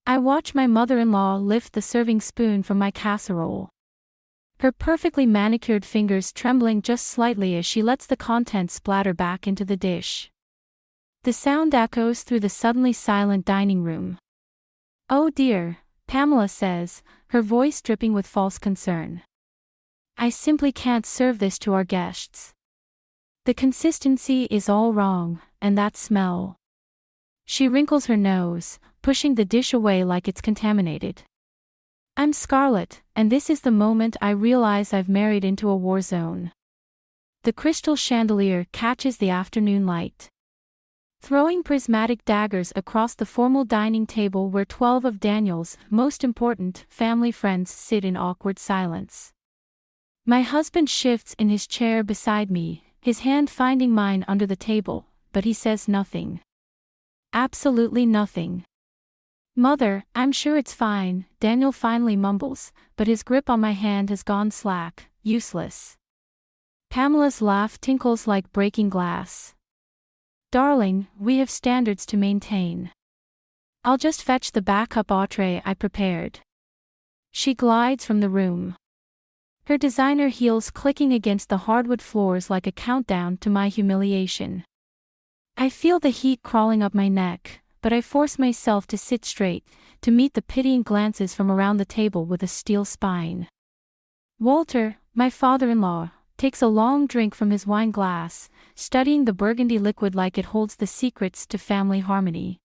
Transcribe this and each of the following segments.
I watch my mother-in-law lift the serving spoon from my casserole. Her perfectly manicured fingers trembling just slightly as she lets the contents splatter back into the dish. The sound echoes through the suddenly silent dining room. "Oh dear," Pamela says, her voice dripping with false concern. "I simply can't serve this to our guests. The consistency is all wrong, and that smell." She wrinkles her nose, pushing the dish away like it's contaminated. I'm scarlet, and this is the moment I realize I've married into a war zone. The crystal chandelier catches the afternoon light, throwing prismatic daggers across the formal dining table where 12 of Daniel's most important family friends sit in awkward silence. My husband shifts in his chair beside me, his hand finding mine under the table, but he says nothing. Absolutely nothing. "Mother, I'm sure it's fine," Daniel finally mumbles, but his grip on my hand has gone slack, useless. Pamela's laugh tinkles like breaking glass. "Darling, we have standards to maintain. I'll just fetch the backup entree I prepared." She glides from the room, her designer heels clicking against the hardwood floors like a countdown to my humiliation. I feel the heat crawling up my neck, but I force myself to sit straight, to meet the pitying glances from around the table with a steel spine. Walter, my father-in-law, takes a long drink from his wine glass, studying the burgundy liquid like it holds the secrets to family harmony.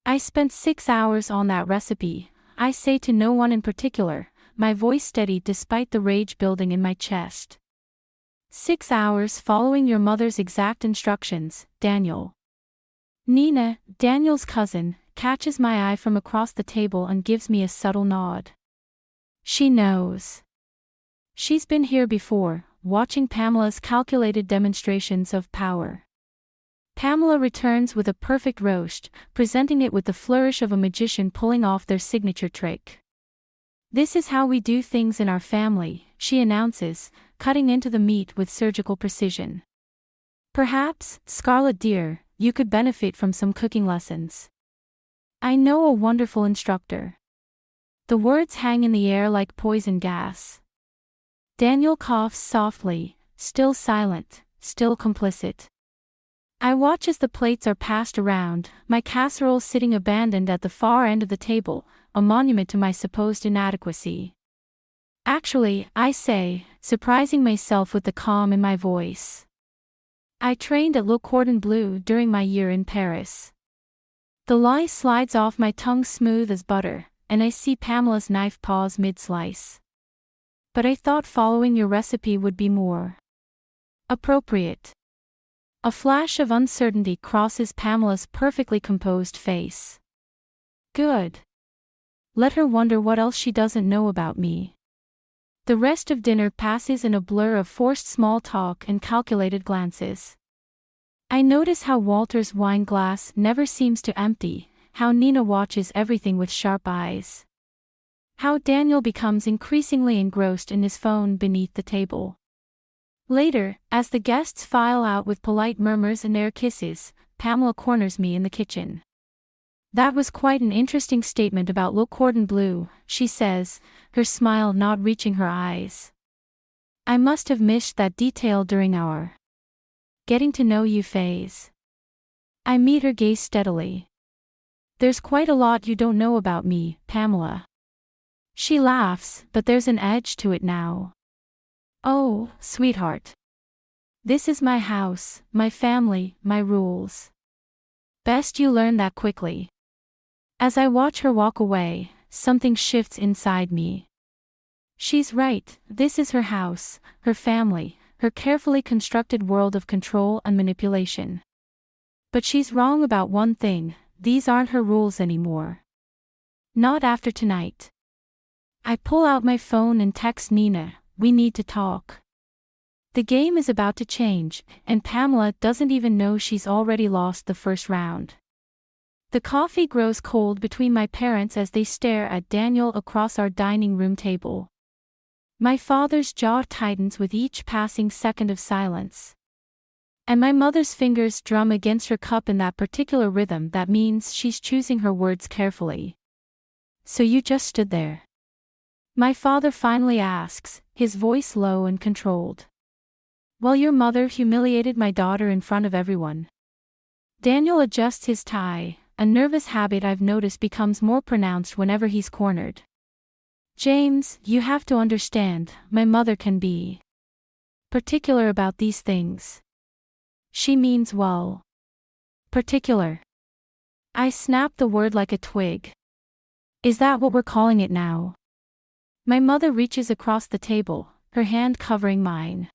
"I spent 6 hours on that recipe," I say to no one in particular, my voice steady despite the rage building in my chest. 6 hours following your mother's exact instructions, Daniel." Nina, Daniel's cousin, catches my eye from across the table and gives me a subtle nod. She knows. She's been here before, watching Pamela's calculated demonstrations of power. Pamela returns with a perfect roast, presenting it with the flourish of a magician pulling off their signature trick. "This is how we do things in our family," she announces, cutting into the meat with surgical precision. "Perhaps, Scarlet dear, you could benefit from some cooking lessons. I know a wonderful instructor." The words hang in the air like poison gas. Daniel coughs softly, still silent, still complicit. I watch as the plates are passed around, my casserole sitting abandoned at the far end of the table, a monument to my supposed inadequacy. "Actually," I say, surprising myself with the calm in my voice, "I trained at Le Cordon Bleu during my year in Paris." The lie slides off my tongue smooth as butter, and I see Pamela's knife pause mid-slice. "But I thought following your recipe would be more appropriate." A flash of uncertainty crosses Pamela's perfectly composed face. Good. Let her wonder what else she doesn't know about me. The rest of dinner passes in a blur of forced small talk and calculated glances. I notice how Walter's wine glass never seems to empty, how Nina watches everything with sharp eyes, how Daniel becomes increasingly engrossed in his phone beneath the table. Later, as the guests file out with polite murmurs and air kisses, Pamela corners me in the kitchen. "That was quite an interesting statement about Le Cordon Bleu," she says, her smile not reaching her eyes. "I must have missed that detail during our getting to know you phase." I meet her gaze steadily. "There's quite a lot you don't know about me, Pamela." She laughs, but there's an edge to it now. "Oh, sweetheart. This is my house, my family, my rules. Best you learn that quickly." As I watch her walk away, something shifts inside me. She's right, this is her house, her family, her carefully constructed world of control and manipulation. But she's wrong about one thing, these aren't her rules anymore. Not after tonight. I pull out my phone and text Nina, "We need to talk." The game is about to change, and Pamela doesn't even know she's already lost the first round. The coffee grows cold between my parents as they stare at Daniel across our dining room table. My father's jaw tightens with each passing second of silence. And my mother's fingers drum against her cup in that particular rhythm that means she's choosing her words carefully. So you just stood there? My father finally asks, his voice low and controlled. While your mother humiliated my daughter in front of everyone. Daniel adjusts his tie, a nervous habit I've noticed becomes more pronounced whenever he's cornered. James, you have to understand, my mother can be particular about these things. She means well. Particular. I snap the word like a twig. Is that what we're calling it now? My mother reaches across the table, her hand covering mine.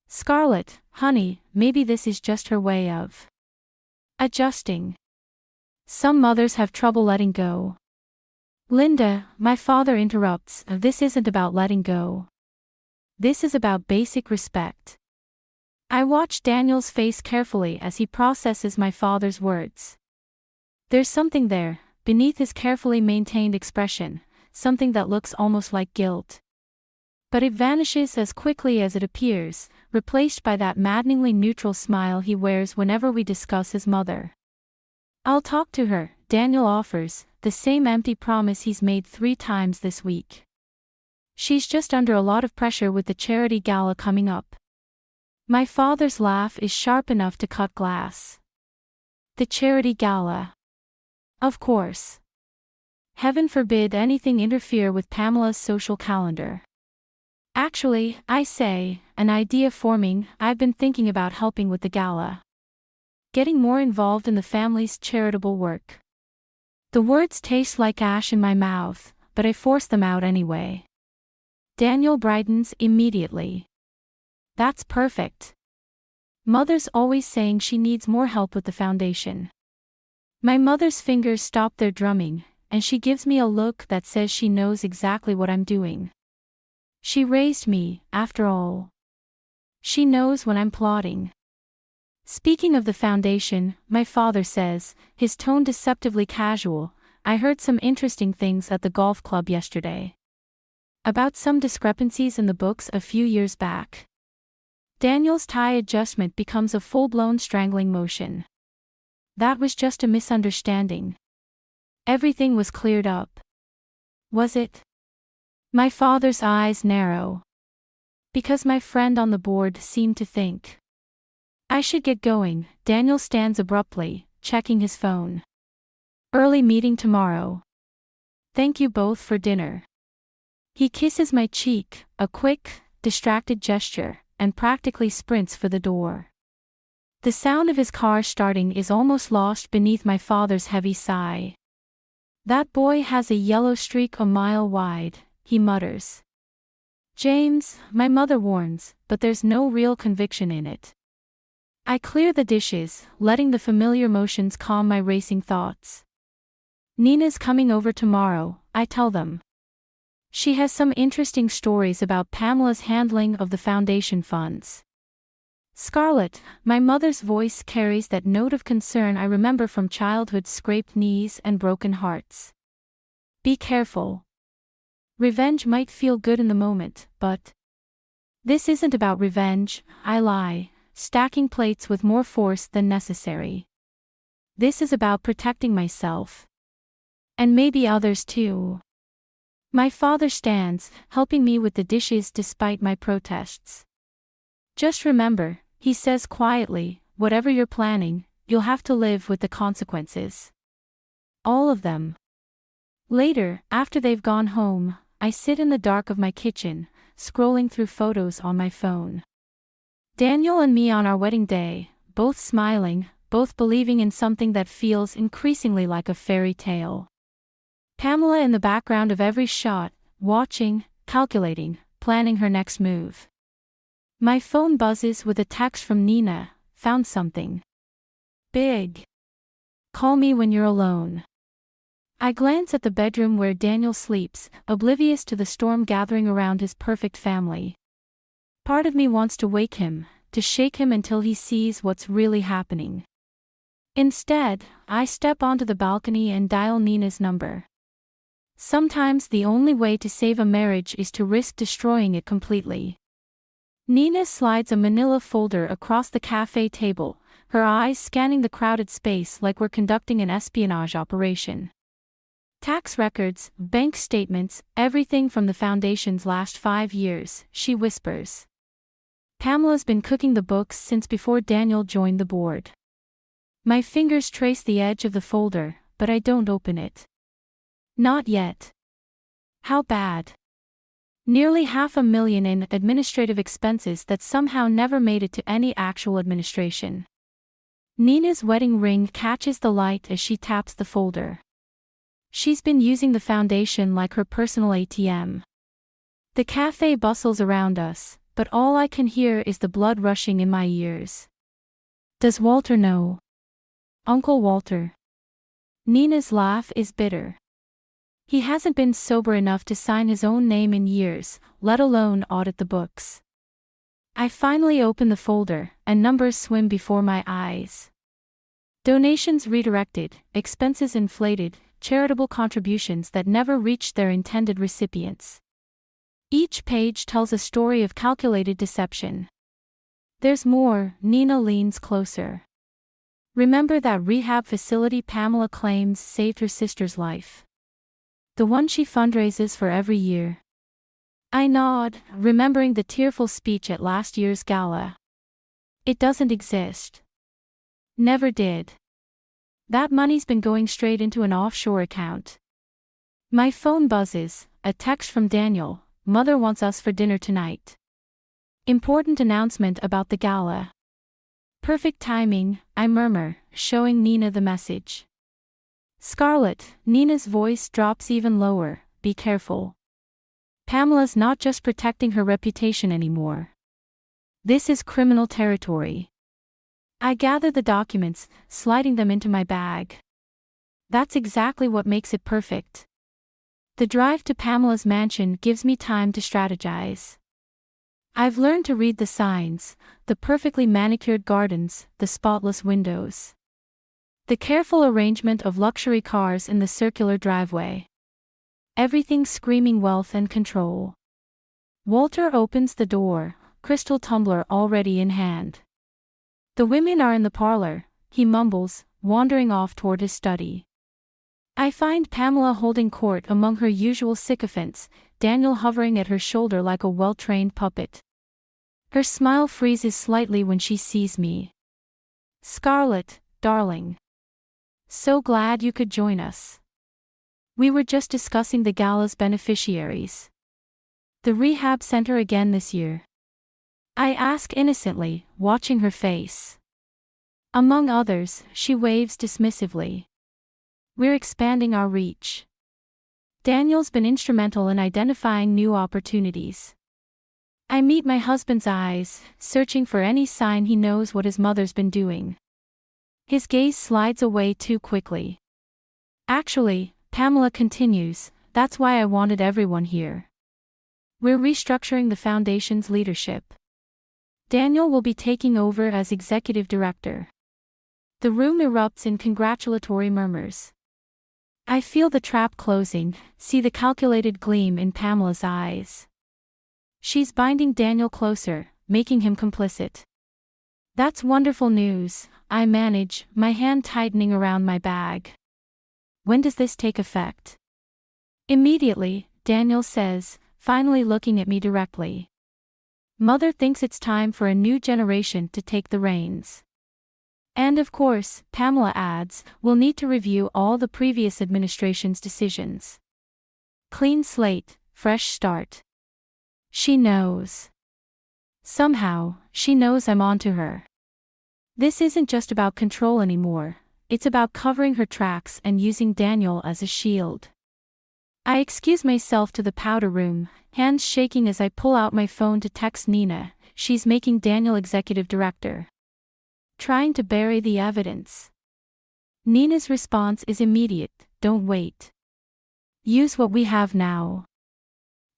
Scarlett, honey, maybe this is just her way of adjusting. Some mothers have trouble letting go. Linda, my father interrupts, this isn't about letting go. This is about basic respect. I watch Daniel's face carefully as he processes my father's words. There's something there, beneath his carefully maintained expression, something that looks almost like guilt. But it vanishes as quickly as it appears, replaced by that maddeningly neutral smile he wears whenever we discuss his mother. I'll talk to her, Daniel offers, the same empty promise he's made 3 times this week. She's just under a lot of pressure with the charity gala coming up. My father's laugh is sharp enough to cut glass. The charity gala. Of course. Heaven forbid anything interfere with Pamela's social calendar. Actually, I say, an idea forming, I've been thinking about helping with the gala. Getting more involved in the family's charitable work. The words taste like ash in my mouth, but I force them out anyway. Daniel brightens immediately. That's perfect. Mother's always saying she needs more help with the foundation. My mother's fingers stop their drumming, and she gives me a look that says she knows exactly what I'm doing. She raised me, after all. She knows when I'm plotting. Speaking of the foundation, my father says, his tone deceptively casual, I heard some interesting things at the golf club yesterday. About some discrepancies in the books a few years back. Daniel's tie adjustment becomes a full-blown strangling motion. That was just a misunderstanding. Everything was cleared up. Was it? My father's eyes narrow. Because my friend on the board seemed to think. I should get going. Daniel stands abruptly, checking his phone. Early meeting tomorrow. Thank you both for dinner. He kisses my cheek, a quick, distracted gesture, and practically sprints for the door. The sound of his car starting is almost lost beneath my father's heavy sigh. That boy has a yellow streak a mile wide, he mutters. James, my mother warns, but there's no real conviction in it. I clear the dishes, letting the familiar motions calm my racing thoughts. Nina's coming over tomorrow, I tell them. She has some interesting stories about Pamela's handling of the foundation funds. Scarlett, my mother's voice carries that note of concern I remember from childhood's scraped knees and broken hearts. Be careful. Revenge might feel good in the moment, but this isn't about revenge, I lie, stacking plates with more force than necessary. This is about protecting myself. And maybe others too. My father stands, helping me with the dishes despite my protests. Just remember, he says quietly, whatever you're planning, you'll have to live with the consequences. All of them. Later, after they've gone home, I sit in the dark of my kitchen, scrolling through photos on my phone. Daniel and me on our wedding day, both smiling, both believing in something that feels increasingly like a fairy tale. Pamela in the background of every shot, watching, calculating, planning her next move. My phone buzzes with a text from Nina, found something. Big. Call me when you're alone. I glance at the bedroom where Daniel sleeps, oblivious to the storm gathering around his perfect family. Part of me wants to wake him, to shake him until he sees what's really happening. Instead, I step onto the balcony and dial Nina's number. Sometimes the only way to save a marriage is to risk destroying it completely. Nina slides a manila folder across the cafe table, her eyes scanning the crowded space like we're conducting an espionage operation. Tax records, bank statements, everything from the foundation's last 5 years, she whispers. Pamela's been cooking the books since before Daniel joined the board. My fingers trace the edge of the folder, but I don't open it. Not yet. How bad? Nearly $500,000 in administrative expenses that somehow never made it to any actual administration. Nina's wedding ring catches the light as she taps the folder. She's been using the foundation like her personal ATM. The cafe bustles around us, but all I can hear is the blood rushing in my ears. Does Walter know? Uncle Walter. Nina's laugh is bitter. He hasn't been sober enough to sign his own name in years, let alone audit the books. I finally open the folder, and numbers swim before my eyes. Donations redirected, expenses inflated, charitable contributions that never reached their intended recipients. Each page tells a story of calculated deception. There's more. Nina leans closer. Remember that rehab facility Pamela claims saved her sister's life? The one she fundraises for every year. I nod, remembering the tearful speech at last year's gala. It doesn't exist. Never did. That money's been going straight into an offshore account. My phone buzzes, a text from Daniel. Mother wants us for dinner tonight. Important announcement about the gala. Perfect timing, I murmur, showing Nina the message. Scarlett, Nina's voice drops even lower, be careful. Pamela's not just protecting her reputation anymore. This is criminal territory. I gather the documents, sliding them into my bag. That's exactly what makes it perfect. The drive to Pamela's mansion gives me time to strategize. I've learned to read the signs, the perfectly manicured gardens, the spotless windows. The careful arrangement of luxury cars in the circular driveway. Everything screaming wealth and control. Walter opens the door, crystal tumbler already in hand. The women are in the parlor, he mumbles, wandering off toward his study. I find Pamela holding court among her usual sycophants, Daniel hovering at her shoulder like a well-trained puppet. Her smile freezes slightly when she sees me. Scarlett, darling. So glad you could join us. We were just discussing the gala's beneficiaries. The rehab center again this year. I ask innocently, watching her face. Among others, she waves dismissively. We're expanding our reach. Daniel's been instrumental in identifying new opportunities. I meet my husband's eyes, searching for any sign he knows what his mother's been doing. His gaze slides away too quickly. Actually, Pamela continues, that's why I wanted everyone here. We're restructuring the foundation's leadership. Daniel will be taking over as executive director. The room erupts in congratulatory murmurs. I feel the trap closing, see the calculated gleam in Pamela's eyes. She's binding Daniel closer, making him complicit. That's wonderful news, I manage, my hand tightening around my bag. When does this take effect? Immediately, Daniel says, finally looking at me directly. Mother thinks it's time for a new generation to take the reins. And of course, Pamela adds, we'll need to review all the previous administration's decisions. Clean slate, fresh start. She knows. Somehow, she knows I'm onto her. This isn't just about control anymore, it's about covering her tracks and using Daniel as a shield. I excuse myself to the powder room, hands shaking as I pull out my phone to text Nina, she's making Daniel executive director. Trying to bury the evidence. Nina's response is immediate, don't wait. Use what we have now.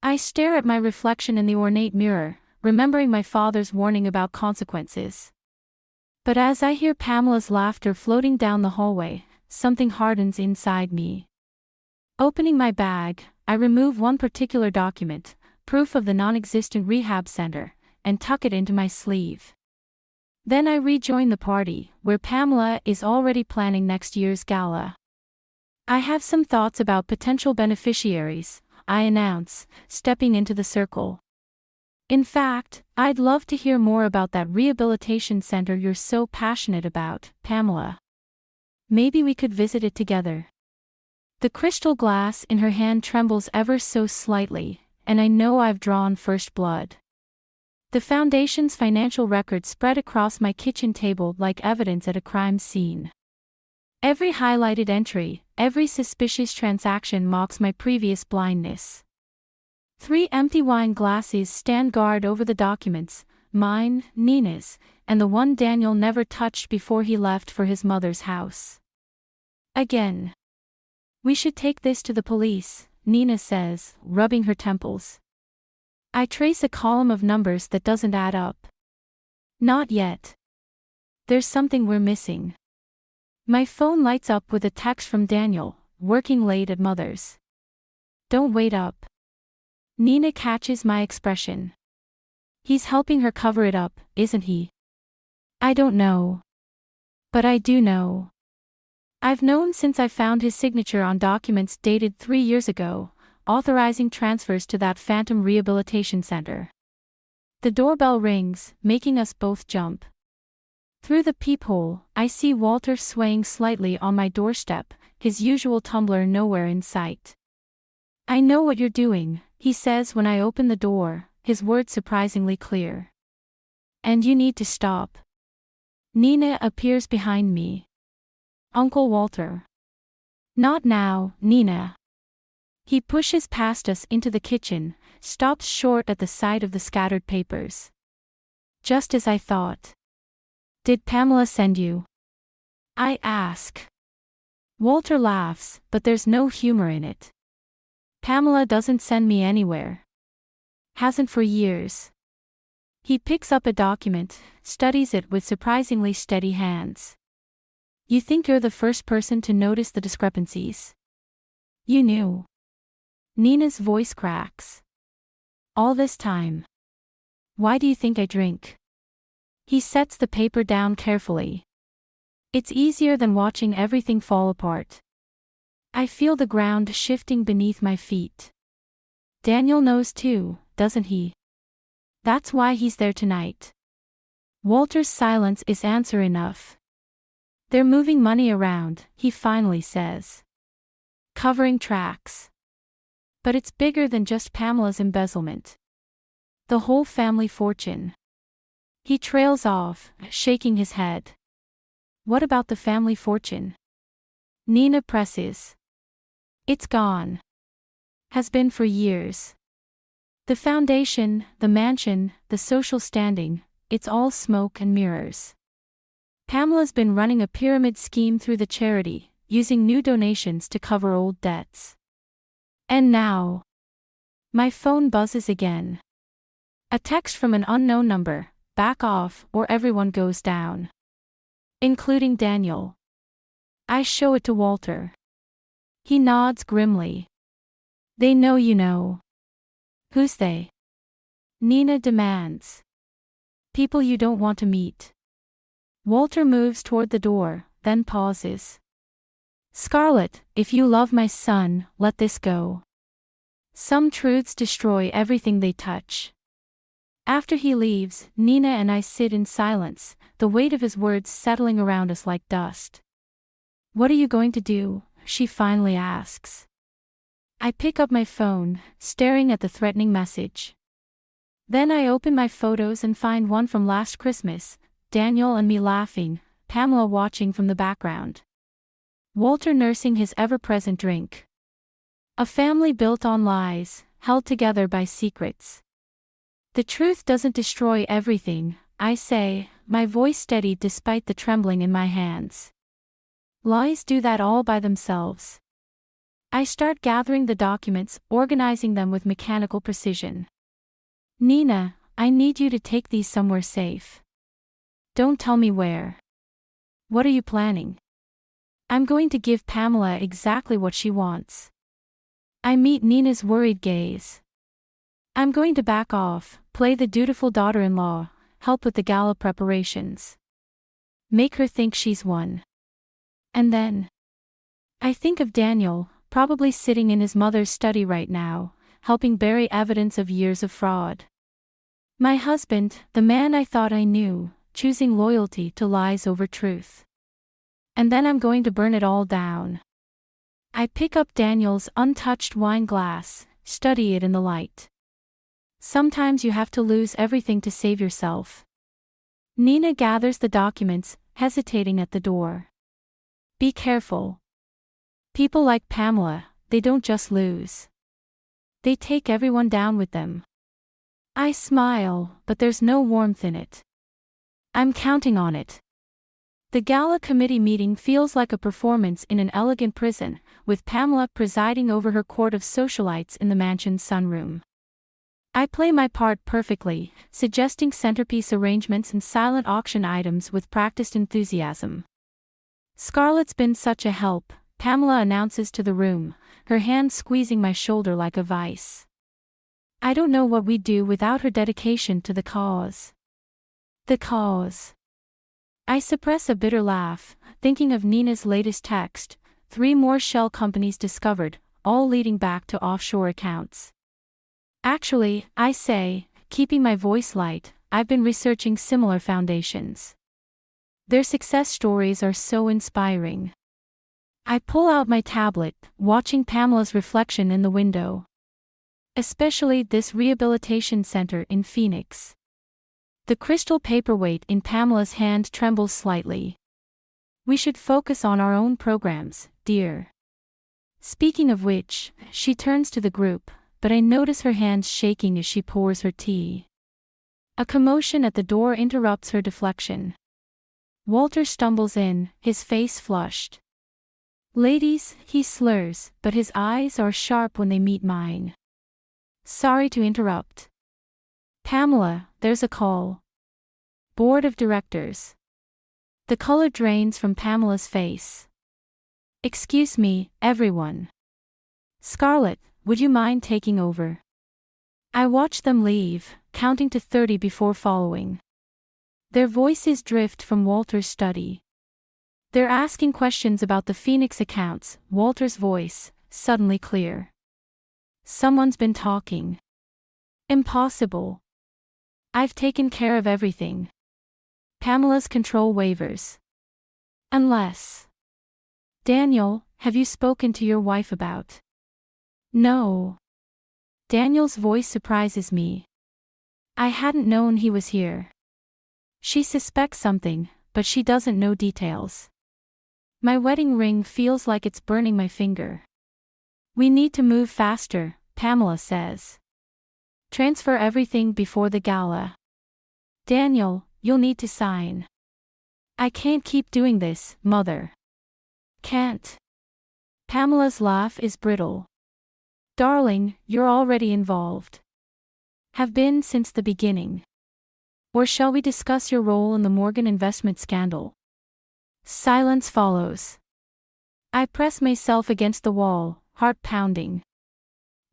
I stare at my reflection in the ornate mirror, remembering my father's warning about consequences. But as I hear Pamela's laughter floating down the hallway, something hardens inside me. Opening my bag, I remove one particular document, proof of the non-existent rehab center, and tuck it into my sleeve. Then I rejoin the party, where Pamela is already planning next year's gala. I have some thoughts about potential beneficiaries, I announce, stepping into the circle. In fact, I'd love to hear more about that rehabilitation center you're so passionate about, Pamela. Maybe we could visit it together. The crystal glass in her hand trembles ever so slightly, and I know I've drawn first blood. The foundation's financial records spread across my kitchen table like evidence at a crime scene. Every highlighted entry, every suspicious transaction mocks my previous blindness. 3 empty wine glasses stand guard over the documents, mine, Nina's, and the one Daniel never touched before he left for his mother's house. Again. We should take this to the police, Nina says, rubbing her temples. I trace a column of numbers that doesn't add up. Not yet. There's something we're missing. My phone lights up with a text from Daniel, working late at Mother's. Don't wait up. Nina catches my expression. He's helping her cover it up, isn't he? I don't know. But I do know. I've known since I found his signature on documents dated 3 years ago, authorizing transfers to that phantom rehabilitation center. The doorbell rings, making us both jump. Through the peephole, I see Walter swaying slightly on my doorstep, his usual tumbler nowhere in sight. I know what you're doing, he says when I open the door, his words surprisingly clear. And you need to stop. Nina appears behind me. Uncle Walter. Not now, Nina. He pushes past us into the kitchen, stops short at the sight of the scattered papers. Just as I thought. Did Pamela send you? I ask. Walter laughs, but there's no humor in it. Pamela doesn't send me anywhere. Hasn't for years. He picks up a document, studies it with surprisingly steady hands. You think you're the first person to notice the discrepancies? You knew. Nina's voice cracks. All this time. Why do you think I drink? He sets the paper down carefully. It's easier than watching everything fall apart. I feel the ground shifting beneath my feet. Daniel knows too, doesn't he? That's why he's there tonight. Walter's silence is answer enough. They're moving money around, he finally says. Covering tracks. But it's bigger than just Pamela's embezzlement. The whole family fortune. He trails off, shaking his head. What about the family fortune? Nina presses. It's gone. Has been for years. The foundation, the mansion, the social standing, it's all smoke and mirrors. Pamela's been running a pyramid scheme through the charity, using new donations to cover old debts. And now, my phone buzzes again. A text from an unknown number, back off or everyone goes down. Including Daniel. I show it to Walter. He nods grimly. They know you know. Who's they? Nina demands. People you don't want to meet. Walter moves toward the door, then pauses. Scarlett, if you love my son, let this go. Some truths destroy everything they touch. After he leaves, Nina and I sit in silence, the weight of his words settling around us like dust. What are you going to do? She finally asks. I pick up my phone, staring at the threatening message. Then I open my photos and find one from last Christmas, Daniel and me laughing, Pamela watching from the background. Walter nursing his ever-present drink. A family built on lies, held together by secrets. The truth doesn't destroy everything, I say, my voice steady despite the trembling in my hands. Lies do that all by themselves. I start gathering the documents, organizing them with mechanical precision. Nina, I need you to take these somewhere safe. Don't tell me where. What are you planning? I'm going to give Pamela exactly what she wants. I meet Nina's worried gaze. I'm going to back off, play the dutiful daughter-in-law, help with the gala preparations. Make her think she's won. And then I think of Daniel, probably sitting in his mother's study right now, helping bury evidence of years of fraud. My husband, the man I thought I knew, choosing loyalty to lies over truth. And then I'm going to burn it all down. I pick up Daniel's untouched wine glass, study it in the light. Sometimes you have to lose everything to save yourself. Nina gathers the documents, hesitating at the door. Be careful. People like Pamela, they don't just lose. They take everyone down with them. I smile, but there's no warmth in it. I'm counting on it. The gala committee meeting feels like a performance in an elegant prison, with Pamela presiding over her court of socialites in the mansion's sunroom. I play my part perfectly, suggesting centerpiece arrangements and silent auction items with practiced enthusiasm. Scarlett's been such a help, Pamela announces to the room, her hand squeezing my shoulder like a vice. I don't know what we'd do without her dedication to the cause. The cause. I suppress a bitter laugh, thinking of Nina's latest text, 3 more shell companies discovered, all leading back to offshore accounts. Actually, I say, keeping my voice light, I've been researching similar foundations. Their success stories are so inspiring. I pull out my tablet, watching Pamela's reflection in the window. Especially this rehabilitation center in Phoenix. The crystal paperweight in Pamela's hand trembles slightly. We should focus on our own programs, dear. Speaking of which, she turns to the group, but I notice her hands shaking as she pours her tea. A commotion at the door interrupts her deflection. Walter stumbles in, his face flushed. Ladies, he slurs, but his eyes are sharp when they meet mine. Sorry to interrupt. Pamela, there's a call. Board of Directors. The color drains from Pamela's face. Excuse me, everyone. Scarlett, would you mind taking over? I watch them leave, counting to 30 before following. Their voices drift from Walter's study. They're asking questions about the Phoenix accounts, Walter's voice, suddenly clear. Someone's been talking. Impossible. I've taken care of everything. Pamela's control wavers. Unless. Daniel, have you spoken to your wife about? No. Daniel's voice surprises me. I hadn't known he was here. She suspects something, but she doesn't know details. My wedding ring feels like it's burning my finger. We need to move faster, Pamela says. Transfer everything before the gala. Daniel, you'll need to sign. I can't keep doing this, Mother. Can't. Pamela's laugh is brittle. Darling, you're already involved. Have been since the beginning. Or shall we discuss your role in the Morgan investment scandal? Silence follows. I press myself against the wall, heart pounding.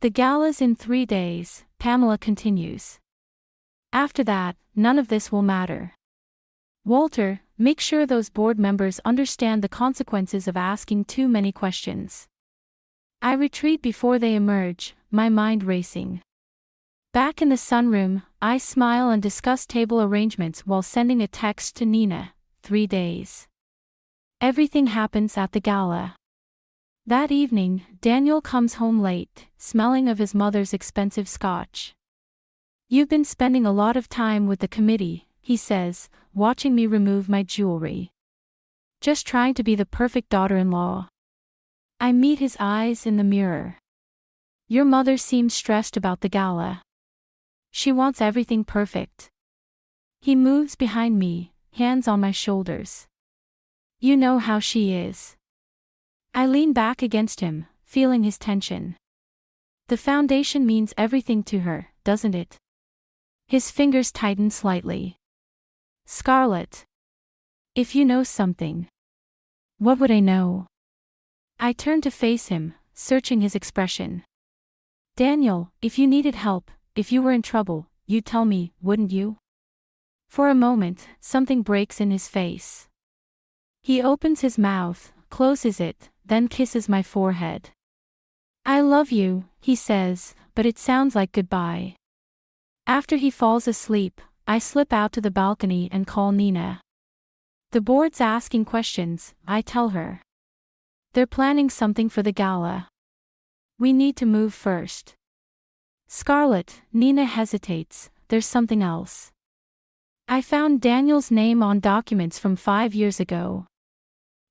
The gala's in 3 days, Pamela continues. After that, none of this will matter. Walter, make sure those board members understand the consequences of asking too many questions. I retreat before they emerge, my mind racing. Back in the sunroom, I smile and discuss table arrangements while sending a text to Nina, 3 days. Everything happens at the gala. That evening, Daniel comes home late, smelling of his mother's expensive scotch. You've been spending a lot of time with the committee, he says, watching me remove my jewelry. Just trying to be the perfect daughter-in-law. I meet his eyes in the mirror. Your mother seems stressed about the gala. She wants everything perfect. He moves behind me, hands on my shoulders. You know how she is. I lean back against him, feeling his tension. The foundation means everything to her, doesn't it? His fingers tighten slightly. Scarlett. If you know something. What would I know? I turn to face him, searching his expression. Daniel, if you needed help, if you were in trouble, you'd tell me, wouldn't you? For a moment, something breaks in his face. He opens his mouth, closes it, then kisses my forehead. "I love you," he says, but it sounds like goodbye. After he falls asleep, I slip out to the balcony and call Nina. The board's asking questions, I tell her. They're planning something for the gala. We need to move first. Scarlett, Nina hesitates, there's something else. I found Daniel's name on documents from 5 years ago.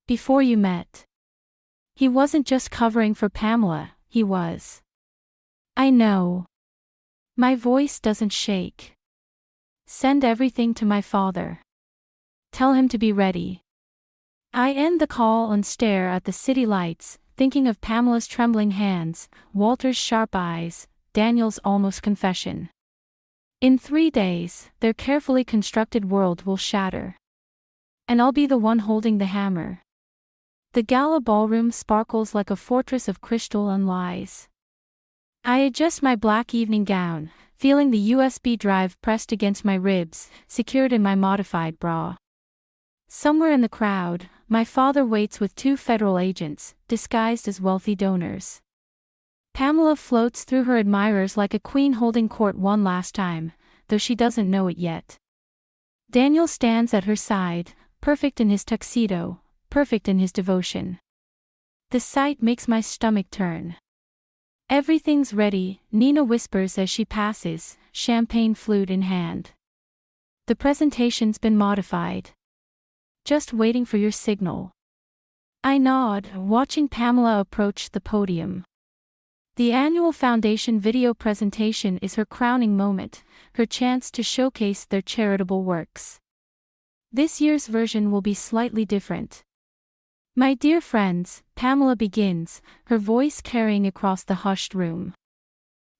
Before you met. He wasn't just covering for Pamela, he was. I know. My voice doesn't shake. Send everything to my father. Tell him to be ready. I end the call and stare at the city lights, thinking of Pamela's trembling hands, Walter's sharp eyes, Daniel's almost confession. In 3 days, their carefully constructed world will shatter. And I'll be the one holding the hammer. The gala ballroom sparkles like a fortress of crystal and lies. I adjust my black evening gown, feeling the USB drive pressed against my ribs, secured in my modified bra. Somewhere in the crowd, my father waits with 2 federal agents, disguised as wealthy donors. Pamela floats through her admirers like a queen holding court one last time, though she doesn't know it yet. Daniel stands at her side, perfect in his tuxedo, perfect in his devotion. The sight makes my stomach turn. Everything's ready, Nina whispers as she passes, champagne flute in hand. The presentation's been modified. Just waiting for your signal. I nod, watching Pamela approach the podium. The annual foundation video presentation is her crowning moment, her chance to showcase their charitable works. This year's version will be slightly different. My dear friends, Pamela begins, her voice carrying across the hushed room.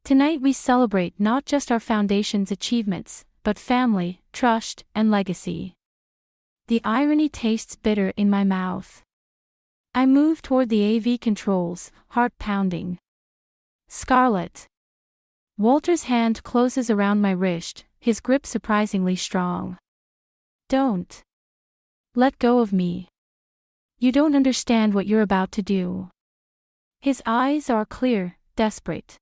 Tonight we celebrate not just our foundation's achievements, but family, trust, and legacy. The irony tastes bitter in my mouth. I move toward the AV controls, heart pounding. Scarlett. Walter's hand closes around my wrist, his grip surprisingly strong. Don't. Let go of me. You don't understand what you're about to do. His eyes are clear, desperate.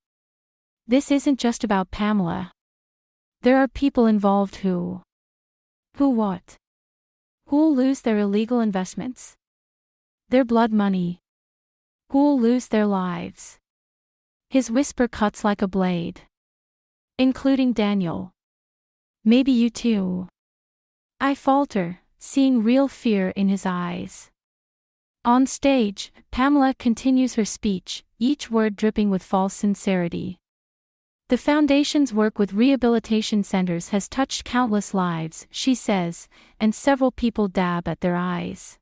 This isn't just about Pamela. There are people involved who. Who what? Who'll lose their illegal investments? Their blood money. Who'll lose their lives? His whisper cuts like a blade. Including Daniel. Maybe you too. I falter, seeing real fear in his eyes. On stage, Pamela continues her speech, each word dripping with false sincerity. The foundation's work with rehabilitation centers has touched countless lives, she says, and several people dab at their eyes.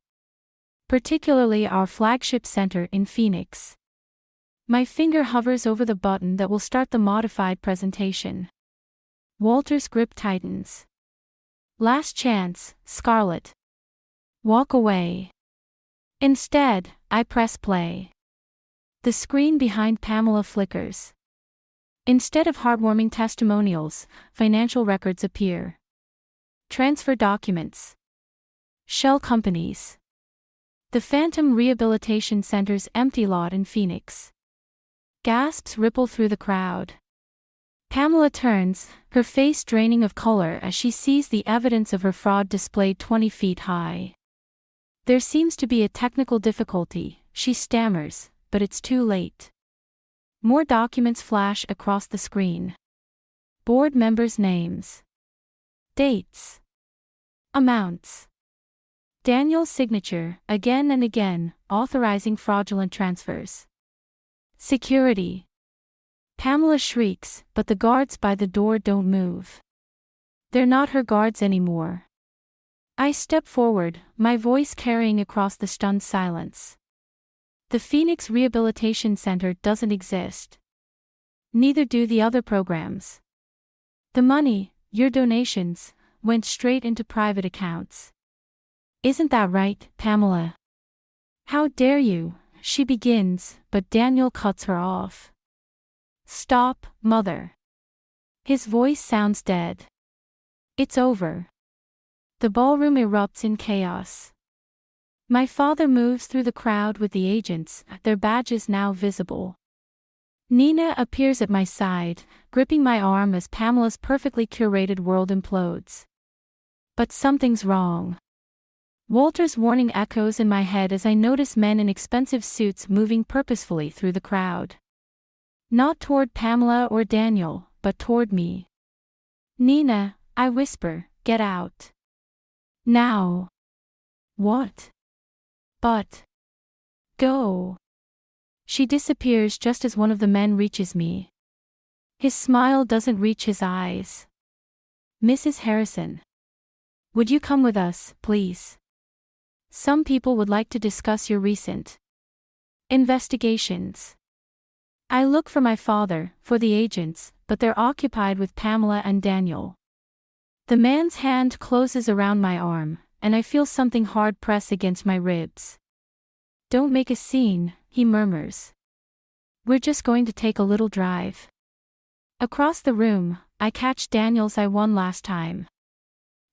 Particularly our flagship center in Phoenix. My finger hovers over the button that will start the modified presentation. Walter's grip tightens. Last chance, Scarlett. Walk away. Instead, I press play. The screen behind Pamela flickers. Instead of heartwarming testimonials, financial records appear. Transfer documents. Shell companies. The Phantom Rehabilitation Center's empty lot in Phoenix. Gasps ripple through the crowd. Pamela turns, her face draining of color as she sees the evidence of her fraud displayed 20 feet high. There seems to be a technical difficulty, she stammers, but it's too late. More documents flash across the screen. Board members' names. Dates. Amounts. Daniel's signature, again and again, authorizing fraudulent transfers. Security. Pamela shrieks, but the guards by the door don't move. They're not her guards anymore. I step forward, my voice carrying across the stunned silence. The Phoenix Rehabilitation Center doesn't exist. Neither do the other programs. The money, your donations, went straight into private accounts. Isn't that right, Pamela? How dare you, she begins, but Daniel cuts her off. Stop, mother. His voice sounds dead. It's over. The ballroom erupts in chaos. My father moves through the crowd with the agents, their badges now visible. Nina appears at my side, gripping my arm as Pamela's perfectly curated world implodes. But something's wrong. Walter's warning echoes in my head as I notice men in expensive suits moving purposefully through the crowd. Not toward Pamela or Daniel, but toward me. Nina, I whisper, get out. Now. What? But. Go. She disappears just as one of the men reaches me. His smile doesn't reach his eyes. Mrs. Harrison. Would you come with us, please? Some people would like to discuss your recent investigations. I look for my father, for the agents, but they're occupied with Pamela and Daniel. The man's hand closes around my arm, and I feel something hard press against my ribs. Don't make a scene, he murmurs. We're just going to take a little drive. Across the room, I catch Daniel's eye one last time.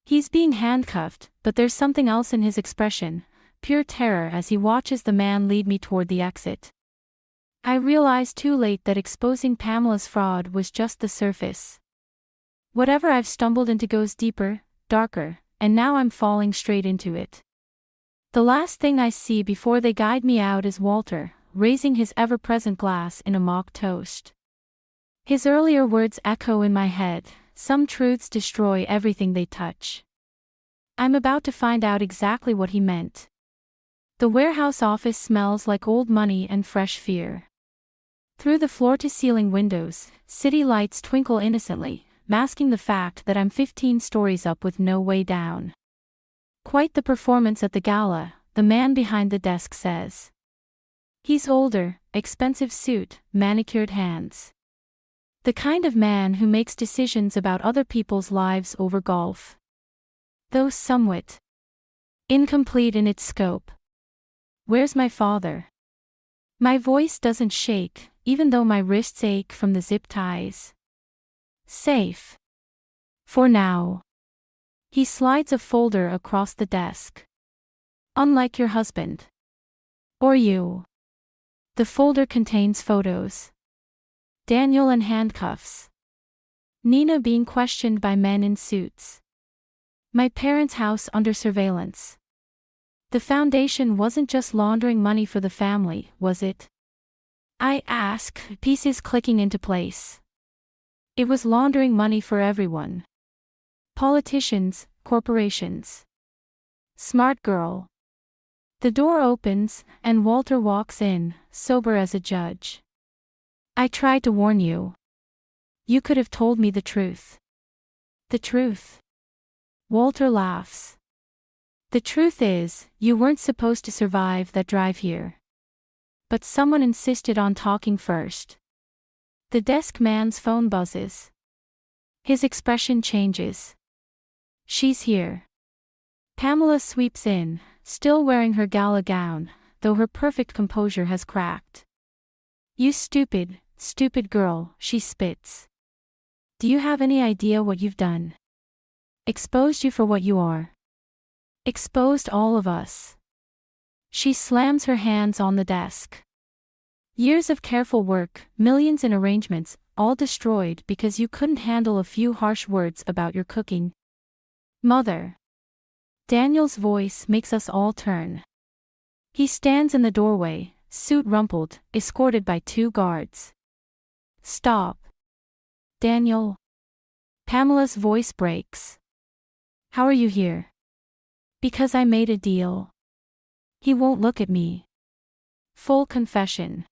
He's being handcuffed, but there's something else in his expression, pure terror as he watches the man lead me toward the exit. I realize too late that exposing Pamela's fraud was just the surface. Whatever I've stumbled into goes deeper, darker, and now I'm falling straight into it. The last thing I see before they guide me out is Walter, raising his ever-present glass in a mock toast. His earlier words echo in my head, some truths destroy everything they touch. I'm about to find out exactly what he meant. The warehouse office smells like old money and fresh fear. Through the floor-to-ceiling windows, city lights twinkle innocently, masking the fact that I'm 15 stories up with no way down. Quite the performance at the gala, the man behind the desk says. He's older, expensive suit, manicured hands. The kind of man who makes decisions about other people's lives over golf. Though somewhat incomplete in its scope. Where's my father? My voice doesn't shake, even though my wrists ache from the zip ties. Safe. For now. He slides a folder across the desk. Unlike your husband. Or you. The folder contains photos. Daniel in handcuffs. Nina being questioned by men in suits. My parents' house under surveillance. The foundation wasn't just laundering money for the family, was it? I ask, pieces clicking into place. It was laundering money for everyone. Politicians, corporations. Smart girl. The door opens, and Walter walks in, sober as a judge. I tried to warn you. You could have told me the truth. The truth. Walter laughs. The truth is, you weren't supposed to survive that drive here. But someone insisted on talking first. The desk man's phone buzzes. His expression changes. She's here. Pamela sweeps in, still wearing her gala gown, though her perfect composure has cracked. You stupid, stupid girl, she spits. Do you have any idea what you've done? Exposed you for what you are. Exposed all of us. She slams her hands on the desk. Years of careful work, millions in arrangements, all destroyed because you couldn't handle a few harsh words about your cooking. Mother. Daniel's voice makes us all turn. He stands in the doorway, suit rumpled, escorted by 2 guards. Stop. Daniel. Pamela's voice breaks. How are you here? Because I made a deal. He won't look at me. Full confession.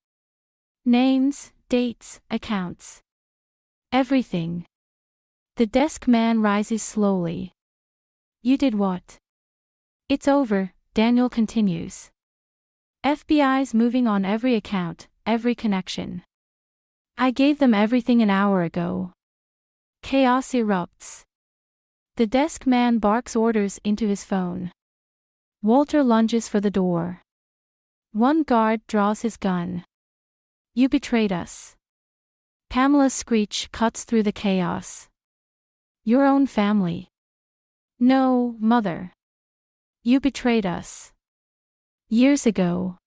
Names, dates, accounts. Everything. The desk man rises slowly. You did what? It's over, Daniel continues. FBI's moving on every account, every connection. I gave them everything an hour ago. Chaos erupts. The desk man barks orders into his phone. Walter lunges for the door. One guard draws his gun. You betrayed us. Pamela's screech cuts through the chaos. Your own family. No, Mother. You betrayed us. Years ago.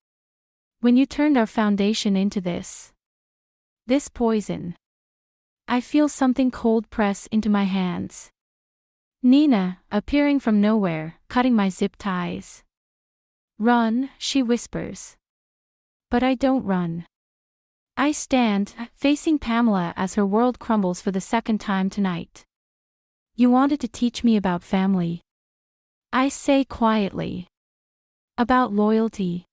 When you turned our foundation into this poison. I feel something cold press into my hands. Nina, appearing from nowhere, cutting my zip ties. Run, she whispers. But I don't run. I stand, facing Pamela as her world crumbles for the second time tonight. You wanted to teach me about family. I say quietly. About loyalty.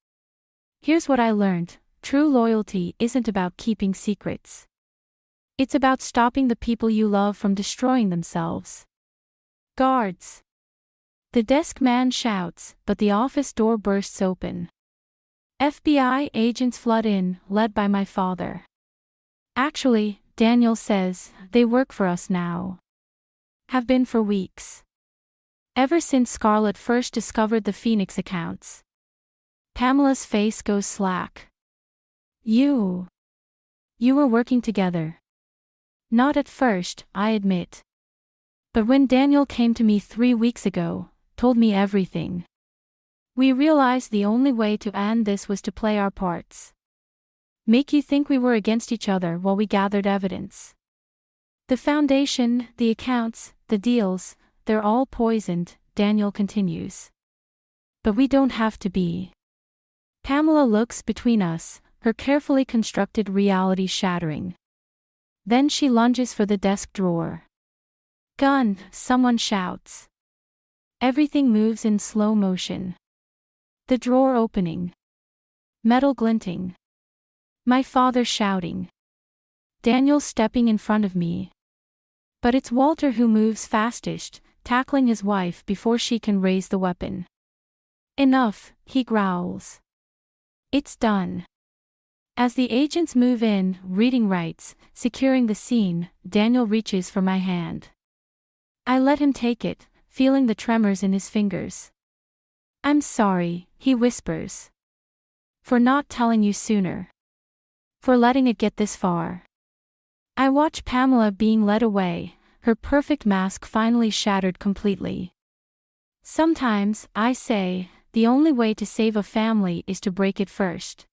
Here's what I learned. True loyalty isn't about keeping secrets. It's about stopping the people you love from destroying themselves. Guards. The desk man shouts, but the office door bursts open. FBI agents flood in, led by my father. Actually, Daniel says, they work for us now. Have been for weeks. Ever since Scarlett first discovered the Phoenix accounts. Pamela's face goes slack. You were working together. Not at first, I admit. But when Daniel came to me 3 weeks ago, told me everything. We realized the only way to end this was to play our parts. Make you think we were against each other while we gathered evidence. The foundation, the accounts, the deals, they're all poisoned, Daniel continues. But we don't have to be. Pamela looks between us, her carefully constructed reality shattering. Then she lunges for the desk drawer. Gun, someone shouts. Everything moves in slow motion. The drawer opening. Metal glinting. My father shouting. Daniel stepping in front of me. But it's Walter who moves fastest, tackling his wife before she can raise the weapon. Enough, he growls. It's done. As the agents move in, reading rights, securing the scene, Daniel reaches for my hand. I let him take it, feeling the tremors in his fingers. I'm sorry, he whispers. For not telling you sooner. For letting it get this far. I watch Pamela being led away, her perfect mask finally shattered completely. Sometimes, I say, the only way to save a family is to break it first.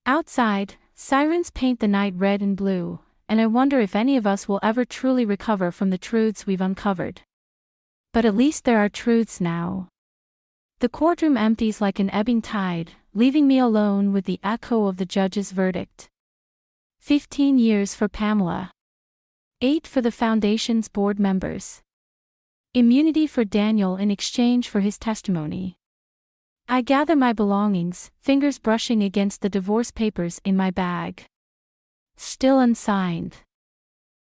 Outside, sirens paint the night red and blue, and I wonder if any of us will ever truly recover from the truths we've uncovered. But at least there are truths now. The courtroom empties like an ebbing tide, leaving me alone with the echo of the judge's verdict. 15 years for Pamela. 8 for the Foundation's board members. Immunity for Daniel in exchange for his testimony. I gather my belongings, fingers brushing against the divorce papers in my bag. Still unsigned.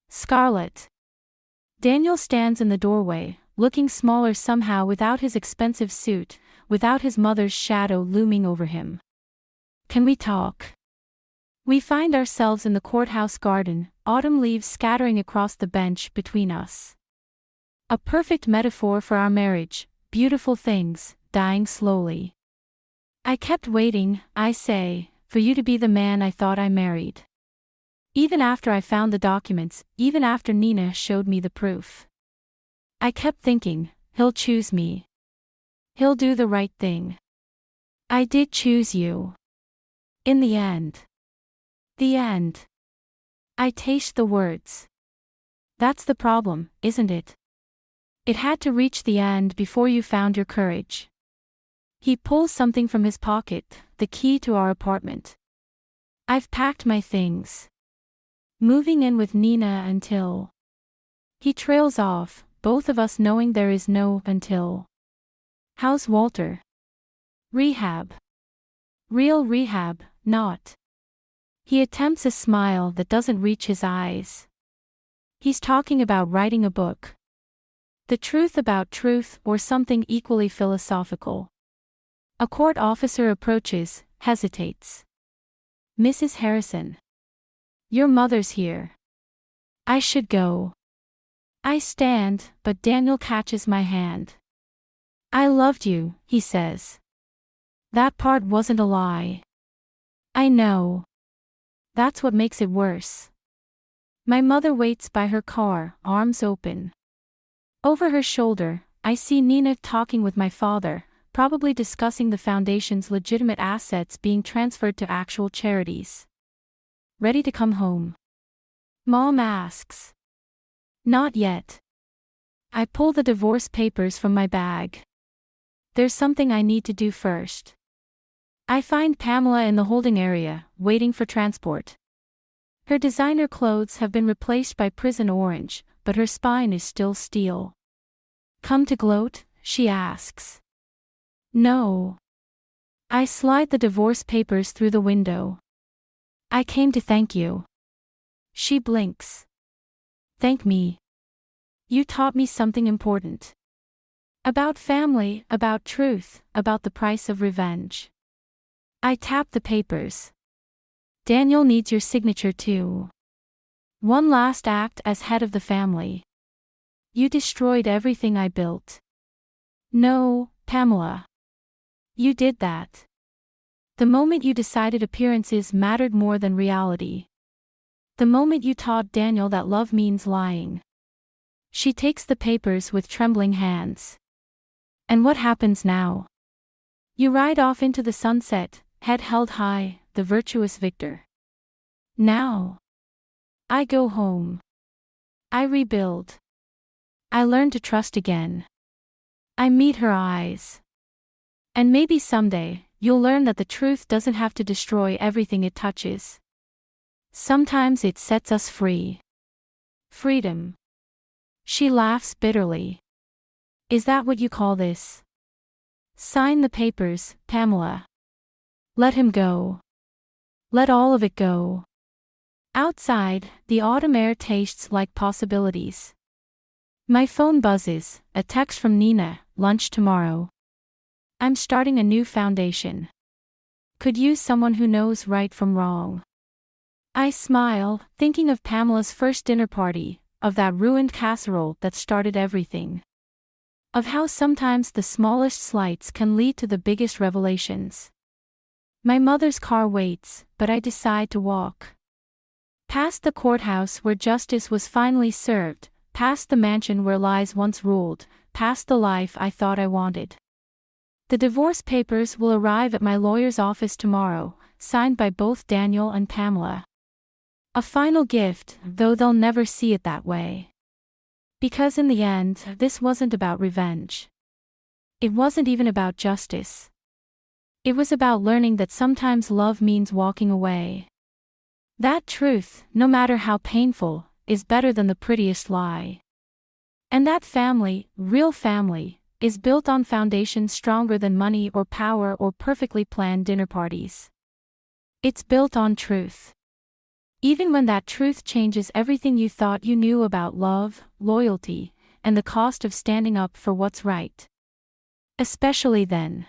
Scarlett. Daniel stands in the doorway, looking smaller somehow without his expensive suit, without his mother's shadow looming over him. Can we talk? We find ourselves in the courthouse garden, autumn leaves scattering across the bench between us. A perfect metaphor for our marriage, beautiful things, dying slowly. I kept waiting, I say, for you to be the man I thought I married. Even after I found the documents, even after Nina showed me the proof. I kept thinking, he'll choose me. He'll do the right thing. I did choose you. In the end. The end. I taste the words. That's the problem, isn't it? It had to reach the end before you found your courage. He pulls something from his pocket, the key to our apartment. I've packed my things. Moving in with Nina until. He trails off, both of us knowing there is no until. How's Walter? Rehab. Real rehab, not. He attempts a smile that doesn't reach his eyes. He's talking about writing a book. The truth about truth, or something equally philosophical. A court officer approaches, hesitates. Mrs. Harrison. Your mother's here. I should go. I stand, but Daniel catches my hand. I loved you, he says. That part wasn't a lie. I know. That's what makes it worse. My mother waits by her car, arms open. Over her shoulder, I see Nina talking with my father, probably discussing the foundation's legitimate assets being transferred to actual charities. Ready to come home? Mom asks. Not yet. I pull the divorce papers from my bag. There's something I need to do first. I find Pamela in the holding area, waiting for transport. Her designer clothes have been replaced by prison orange, but her spine is still steel. Come to gloat? She asks. No. I slide the divorce papers through the window. I came to thank you. She blinks. Thank me. You taught me something important. About family, about truth, about the price of revenge. I tap the papers. Daniel needs your signature too. One last act as head of the family. You destroyed everything I built. No, Pamela. You did that. The moment you decided appearances mattered more than reality. The moment you taught Daniel that love means lying. She takes the papers with trembling hands. And what happens now? You ride off into the sunset, head held high, the virtuous victor. Now. I go home. I rebuild. I learn to trust again. I meet her eyes. And maybe someday, you'll learn that the truth doesn't have to destroy everything it touches. Sometimes it sets us free. Freedom. She laughs bitterly. Is that what you call this? Sign the papers, Pamela. Let him go. Let all of it go. Outside, the autumn air tastes like possibilities. My phone buzzes, a text from Nina, lunch tomorrow. I'm starting a new foundation. Could use someone who knows right from wrong. I smile, thinking of Pamela's first dinner party, of that ruined casserole that started everything. Of how sometimes the smallest slights can lead to the biggest revelations. My mother's car waits, but I decide to walk. Past the courthouse where justice was finally served, past the mansion where lies once ruled, past the life I thought I wanted. The divorce papers will arrive at my lawyer's office tomorrow, signed by both Daniel and Pamela. A final gift, though they'll never see it that way. Because in the end, this wasn't about revenge. It wasn't even about justice. It was about learning that sometimes love means walking away. That truth, no matter how painful, is better than the prettiest lie. And that family, real family, is built on foundations stronger than money or power or perfectly planned dinner parties. It's built on truth. Even when that truth changes everything you thought you knew about love, loyalty, and the cost of standing up for what's right. Especially then.